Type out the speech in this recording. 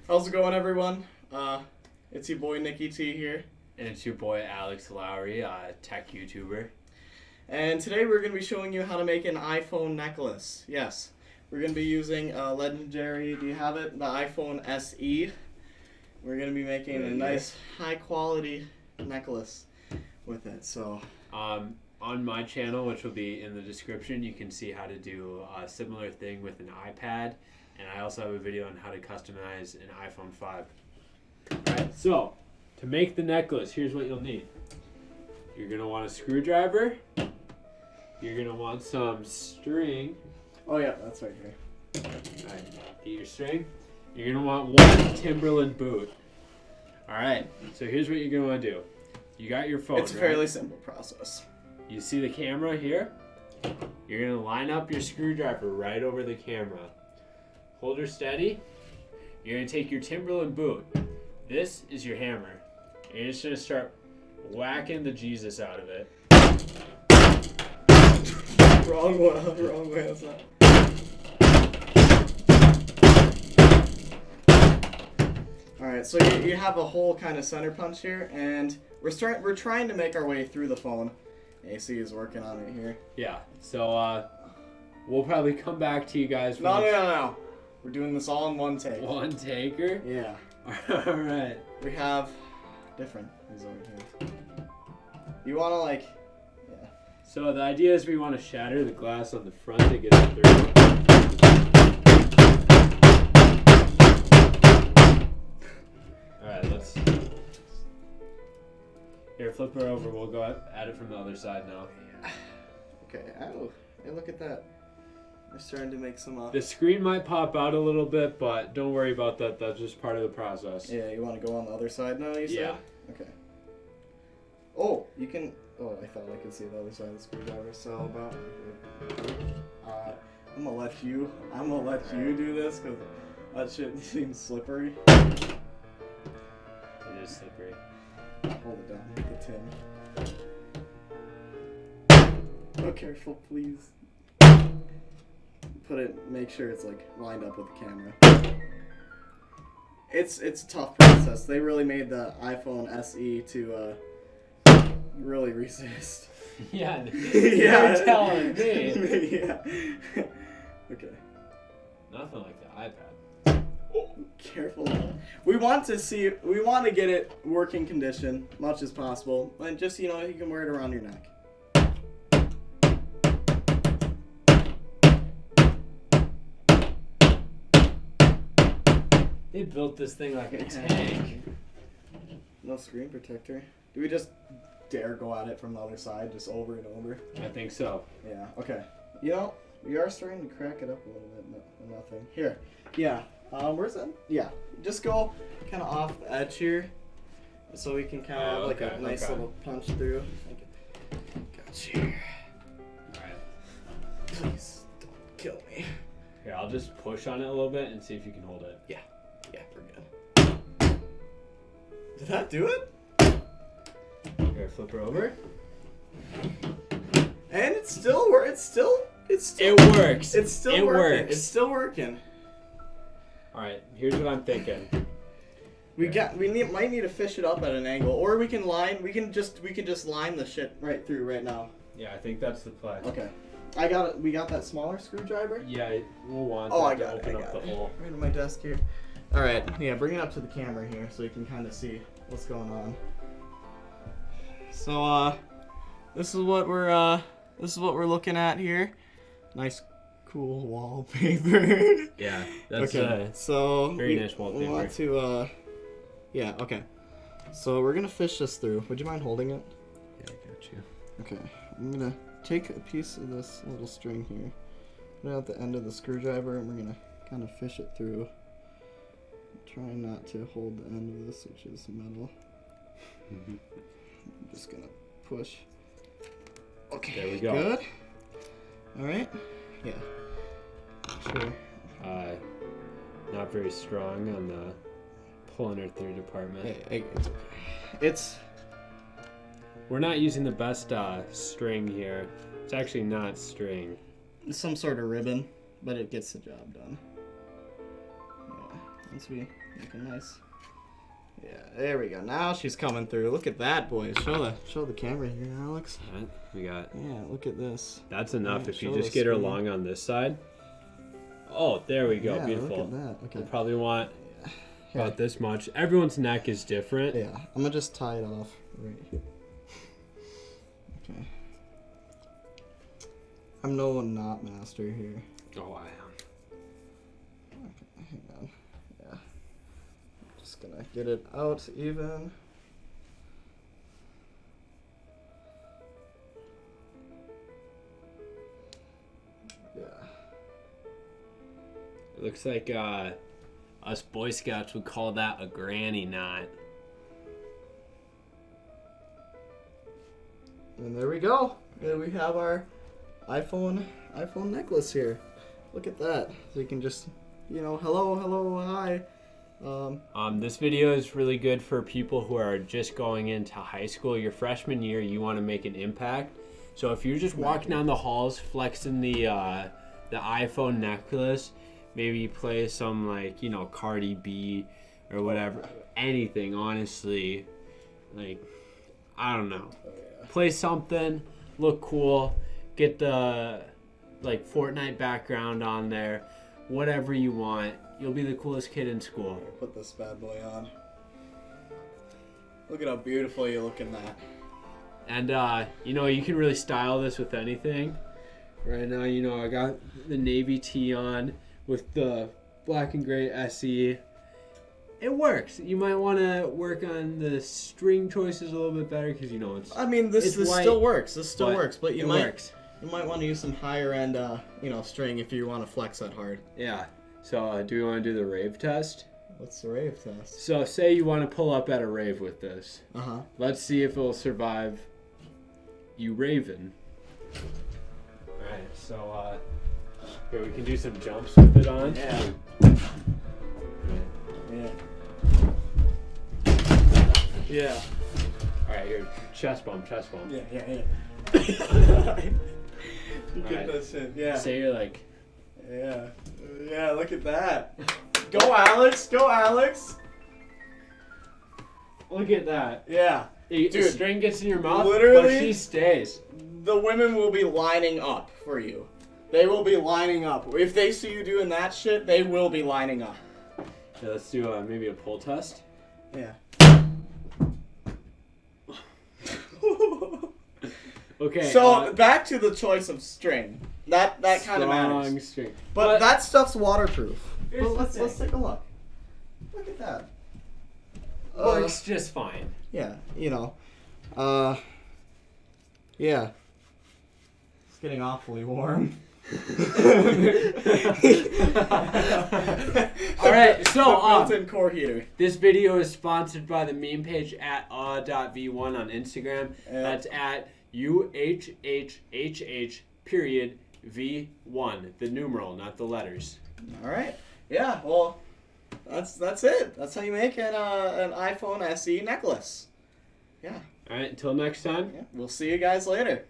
How's it going, everyone? It's your boy Nicky T here, And it's your boy Alex Lowry, tech YouTuber. and today we're going to be showing you how to make an iPhone necklace. Yes, we're going to be using legendary, do you have it? The iPhone SE. We're going to be making a nice high quality necklace with it. So On my channel, which will be in the description, you can see how to do a similar thing with an iPad. And I also have a video on how to customize an iPhone 5. Alright, so to make the necklace, here's what you'll need. You're going to want a screwdriver. You're going to want some string. oh yeah, that's right here. Alright, get your string. You're going to want one Timberland boot. Alright, so here's what you're going to want to do. You got your phone, It's a fairly simple process. You see the camera here? You're going to line up your screwdriver right over the camera. Hold her steady. You're going to take your Timberland boot. This is your hammer. And you're just going to start whacking the Jesus out of it. Wrong way, that's not. Alright, so you have a whole kind of center punch here, and we're trying to make our way through the phone. AC is working on it here. Yeah, so we'll probably come back to you guys. No. We're doing this all in one take. One taker? Yeah. Alright. We have different these over here. You want to like, yeah. So the idea is we want to shatter the glass on the front to get it through. Alright, let's... Here, flip her over. We'll go at it from the other side now. Okay. Oh, hey, look at that. We're starting to make some. The screen might pop out a little bit, but don't worry about that. That's just part of the process. Yeah, you want to go on the other side now, you said? Yeah. Okay. Oh, you can... Oh, I thought I could see the other side of the screwdriver, so about... I'm gonna let you do this, because that shit seems slippery. It is slippery. Hold it down with the tin. Oh, careful, please. Make sure it's like lined up with the camera. It's a tough process. They really made the iPhone SE to really resist. Yeah, Yeah. you're telling me. Yeah. Okay. Nothing like the iPad. Oh, careful. We want to get it working condition much as possible, and just you can wear it around your neck. They built this thing like a tank. No screen protector. Do we just dare go at it from the other side, just over and over? I think so. Yeah, okay. We are starting to crack it up a little bit. No, nothing. Here. Yeah. Where's that? Yeah. Just go kind of off the edge here, so we can kind of have like a nice little punch through. Got you. Alright. Please don't kill me. Here, I'll just push on it a little bit and see if you can hold it. Yeah, we're good. Did that do it? Here, flip her over. And it still works. It works. It's still It working. works. It's still working. Alright, here's what I'm thinking. Might need to fish it up at an angle, or we can just line the shit right through right now. Yeah, I think that's the play. Okay. We got that smaller screwdriver? Yeah, we'll want I that got to it. open up the hole. Right in my desk here. Alright, yeah, bring it up to the camera here so you can kind of see what's going on. So, this is what we're looking at here. Nice, cool wallpaper. Yeah, that's okay. So very nice wallpaper. We want to, yeah, okay. So we're gonna fish this through. Would you mind holding it? Yeah, I got you. Okay, I'm gonna take a piece of this little string here, put it at the end of the screwdriver, and we're gonna kind of fish it through. Try not to hold the end of this, which is metal. I'm just gonna push. Okay, there we go. Good. All right. Yeah. Sure. Not very strong on the pulling her through department. Hey, it's We're not using the best string here. It's actually not string. It's some sort of ribbon, but it gets the job done. once we make a nice. Yeah, there we go. Now she's coming through. Look at that, boys. Show the camera here, Alex. All right, we got. Yeah, look at this. That's enough. Yeah, if you show just the get her screen. along on this side. Oh, there we go. Yeah, Beautiful. look at that. Okay. You probably want Here. about this much. Everyone's neck is different. Yeah, I'm gonna just tie it off right here. Okay. I'm no knot master here. Oh, I am. Okay, hang on. Yeah. I'm just gonna get it out even. Yeah. It looks like us Boy Scouts would call that a granny knot. And there we go. There we have our iPhone necklace here. Look at that. So you can just, hello, hi. This video is really good for people who are just going into high school. Your freshman year, you want to make an impact. So if you're just walking down the halls flexing the iPhone necklace, maybe play some Cardi B or whatever, anything, honestly. I don't know. Play something, look cool, get the Fortnite background on there, whatever you want. You'll be the coolest kid in school. Put this bad boy on. Look at how beautiful you look in that. And you can really style this with anything. Right now, I got the navy tee on with the black and gray SE. It works. You might want to work on the string choices a little bit better because it's. I mean, this white, still works. This still but works, but it works. You might want to use some higher end, string if you want to flex that hard. Yeah. So, do we want to do the rave test? What's the rave test? So, say you want to pull up at a rave with this. Uh-huh. Let's see if it'll survive you raving. Alright, so, here we can do some jumps with it on. Yeah. Yeah. Yeah. Alright, here, chest bump. Yeah. You get Alright. that shit. Yeah. Say you're like... Yeah. Yeah, look at that. Go, Alex. Go, Alex. Look at that. Yeah. The Dude, string gets in your mouth, literally, but she stays. The women will be lining up for you. They will be lining up. If they see you doing that shit, they will be lining up. Yeah, let's do maybe a pull test. Yeah. Okay. So back to the choice of string. That kind of matters. Strong string. But that stuff's waterproof. Here's But the let's thing. take a look. Look at that. Works just fine. Yeah, yeah. It's getting awfully warm. Alright, so built-in core heater. this video is sponsored by the meme page at @v1 on Instagram. Yeah. That's at UHHHH.V1. The numeral, not the letters. All right. Yeah. Well, that's it. That's how you make an iPhone SE necklace. Yeah. Alright, until next time. Yeah. We'll see you guys later.